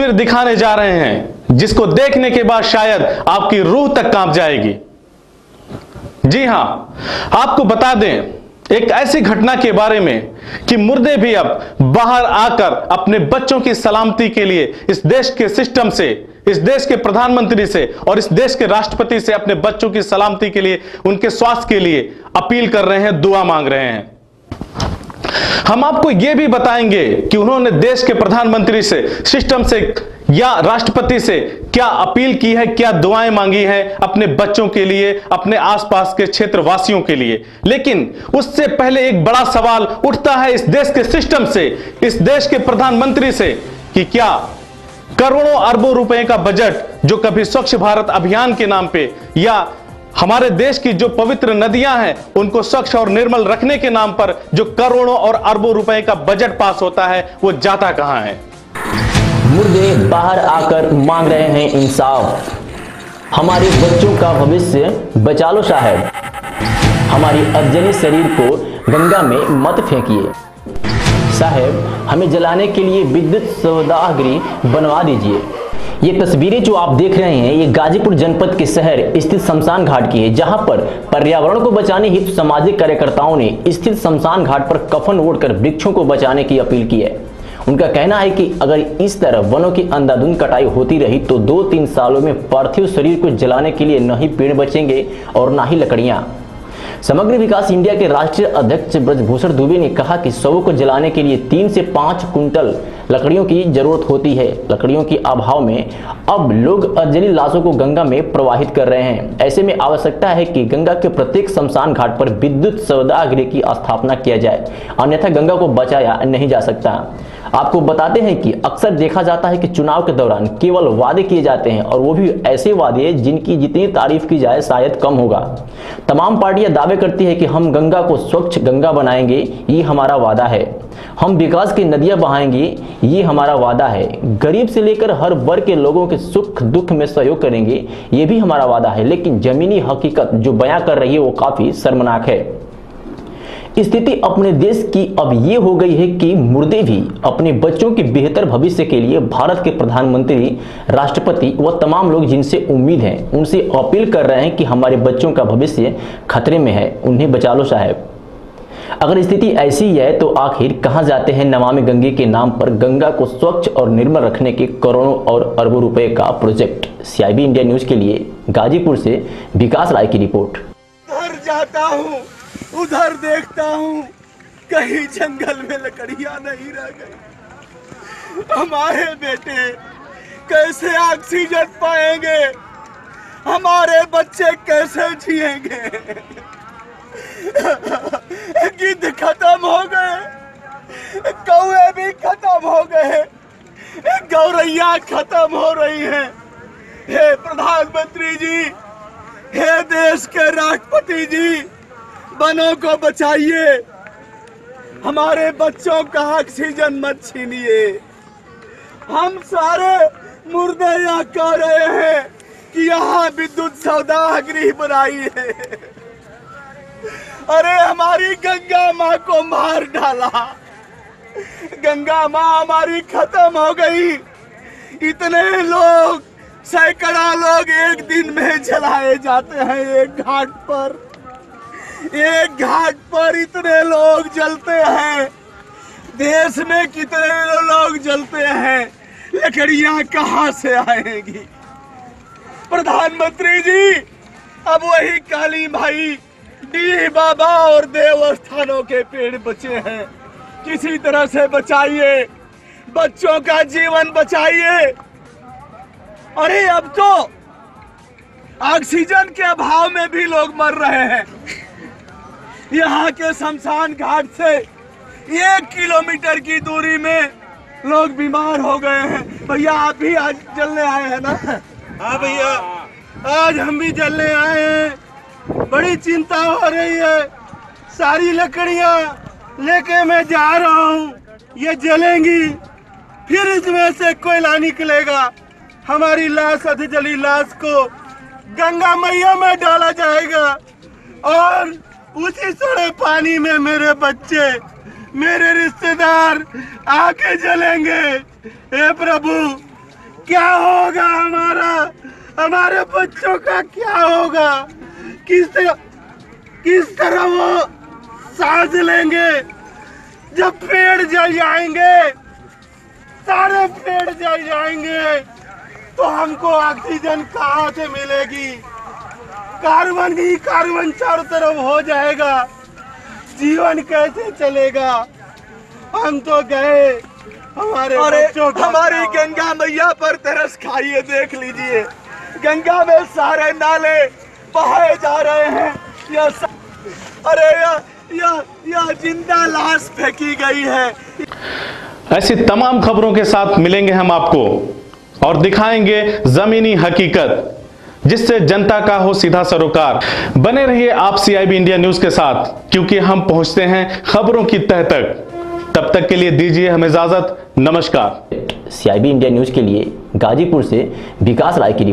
तस्वीर दिखाने जा रहे हैं जिसको देखने के बाद शायद आपकी रूह तक कांप जाएगी। जी हां, आपको बता दें एक ऐसी घटना के बारे में कि मुर्दे भी अब बाहर आकर अपने बच्चों की सलामती के लिए इस देश के सिस्टम से, इस देश के प्रधानमंत्री से और इस देश के राष्ट्रपति से अपने बच्चों की सलामती के लिए, उनके स्वास्थ्य के लिए अपील कर रहे हैं, दुआ मांग रहे हैं। हम आपको यह भी बताएंगे कि उन्होंने देश के प्रधानमंत्री से, सिस्टम से या राष्ट्रपति से क्या अपील की है, क्या दुआएं मांगी है अपने बच्चों के लिए, अपने आसपास के क्षेत्र वासियों के लिए। लेकिन उससे पहले एक बड़ा सवाल उठता है इस देश के सिस्टम से, इस देश के प्रधानमंत्री से कि क्या करोड़ों अरबों रुपए का बजट जो कभी स्वच्छ भारत अभियान के नाम पे या हमारे देश की जो पवित्र नदियां हैं उनको स्वच्छ और निर्मल रखने के नाम पर जो करोड़ों और अरबों रुपए का बजट पास होता है वो जाता कहां है। मुर्दे बाहर आकर मांग रहे हैं इंसाफ। हमारे बच्चों का भविष्य बचा लो साहब। हमारी अधजली शरीर को गंगा में मत फेंकिए साहब। हमें जलाने के लिए विद्युत सौदागृह बनवा दीजिए। ये तस्वीरें जो आप देख रहे हैं ये गाजीपुर जनपद के शहर स्थित शमशान घाट की है, जहां पर पर्यावरण को बचाने हेतु सामाजिक कार्यकर्ताओं ने स्थित शमशान घाट पर कफन ओढ़कर वृक्षों को बचाने की अपील की है। उनका कहना है कि अगर इस तरह वनों की अंधाधुंध कटाई होती रही तो 2-3 सालों में पार्थिव शरीर को जलाने के लिए न ही पेड़ बचेंगे और न ही लकड़ियां। समग्र विकास इंडिया के राष्ट्रीय अध्यक्ष ब्रजभूषण दुबे ने कहा कि शवों को जलाने के लिए 3 से 5 कुंटल लकड़ियों की जरूरत होती है। लकड़ियों के अभाव में अब लोग अधजली लाशों को गंगा में प्रवाहित कर रहे हैं। ऐसे में आवश्यकता है कि गंगा के प्रत्येक शमशान घाट पर विद्युत सौदागृह की स्थापना किया जाए, अन्यथा गंगा को बचाया नहीं जा सकता। आपको बताते हैं कि अक्सर देखा जाता है कि चुनाव के दौरान केवल वादे किए जाते हैं और वो भी ऐसे वादे जिनकी जितनी तारीफ की जाए शायद कम होगा। तमाम पार्टियां दावे करती है कि हम गंगा को स्वच्छ गंगा बनाएंगे, ये हमारा वादा है। हम विकास की नदियां बहाएंगे, ये हमारा वादा है। गरीब से लेकर हर वर्ग के लोगों के सुख दुख में सहयोग करेंगे, ये भी हमारा वादा है। लेकिन जमीनी हकीकत जो बयां कर रही है वो काफी शर्मनाक है। स्थिति अपने देश की अब ये हो गई है कि मुर्दे भी अपने बच्चों के बेहतर भविष्य के लिए भारत के प्रधानमंत्री, राष्ट्रपति व तमाम लोग जिनसे उम्मीद है उनसे अपील कर रहे हैं कि हमारे बच्चों का भविष्य खतरे में है, उन्हें बचा लो साहब। अगर स्थिति ऐसी है तो आखिर कहां जाते हैं नमामि गंगे के नाम पर गंगा को स्वच्छ और निर्मल रखने के करोड़ों और अरबों रुपए का प्रोजेक्ट। CIB इंडिया न्यूज के लिए गाजीपुर से विकास राय की रिपोर्ट। घर जाता हूँ, उधर देखता हूँ, कहीं जंगल में लकड़ियां नहीं रह गई। हमारे बेटे कैसे ऑक्सीजन पाएंगे, हमारे बच्चे कैसे जिएंगे। गिद्ध खत्म हो गए, कौवे भी खत्म हो गए, गौरैया खत्म हो रही हैं। हे प्रधानमंत्री जी, हे देश के राष्ट्रपति जी, वनों को बचाइए, हमारे बच्चों का ऑक्सीजन मत छीनिए। हम सारे मुर्दे यहाँ कह रहे हैं कि यहाँ विद्युत सौदागृह बनाई है। अरे हमारी गंगा माँ को मार डाला, गंगा माँ हमारी खत्म हो गई। इतने लोग, सैकड़ा लोग एक दिन में जलाए जाते हैं। एक घाट पर इतने लोग जलते हैं। देश में कितने लोग जलते हैं, लकड़ियां कहां से आएंगी। प्रधानमंत्री जी, अब वही काली भाई, डी बाबा और देवस्थानों के पेड़ बचे हैं, किसी तरह से बचाइए, बच्चों का जीवन बचाइए। अरे अब तो ऑक्सीजन के अभाव में भी लोग मर रहे हैं। यहाँ के शमशान घाट से 1 किलोमीटर की दूरी में लोग बीमार हो गए हैं। भैया आप भी आज जलने आए हैं ना? हाँ भैया, आज हम भी जलने आए हैं। बड़ी चिंता हो रही है। सारी लकड़ियाँ लेके मैं जा रहा हूँ, ये जलेंगी, फिर इसमें से कोयला निकलेगा। हमारी लाश, अधजली लाश को गंगा मैया में डाला जाएगा और उसी सड़े पानी में मेरे बच्चे, मेरे रिश्तेदार आके जलेंगे। हे प्रभु, क्या होगा हमारे बच्चों का क्या होगा? किस तरह वो सांस लेंगे जब पेड़ जल जाएंगे? सारे पेड़ जल जाएंगे तो हमको ऑक्सीजन कहाँ से मिलेगी? कार्बन ही कार्बन चारों तरफ हो जाएगा, जीवन कैसे चलेगा? हम तो गए, हमारे बच्चों का हमारी गंगा मैया पर तरस खाइए। देख लीजिए, गंगा में सारे नाले बहाए जा रहे हैं। अरे यह जिंदा लाश फेंकी गई है। ऐसी तमाम खबरों के साथ मिलेंगे हम आपको और दिखाएंगे जमीनी हकीकत, जिससे जनता का हो सीधा सरोकार। बने रहिए आप CIB इंडिया न्यूज के साथ, क्योंकि हम पहुंचते हैं खबरों की तह तक। तब तक के लिए दीजिए हमें इजाजत। नमस्कार। CIB इंडिया न्यूज के लिए गाजीपुर से विकास राय की रिपोर्ट।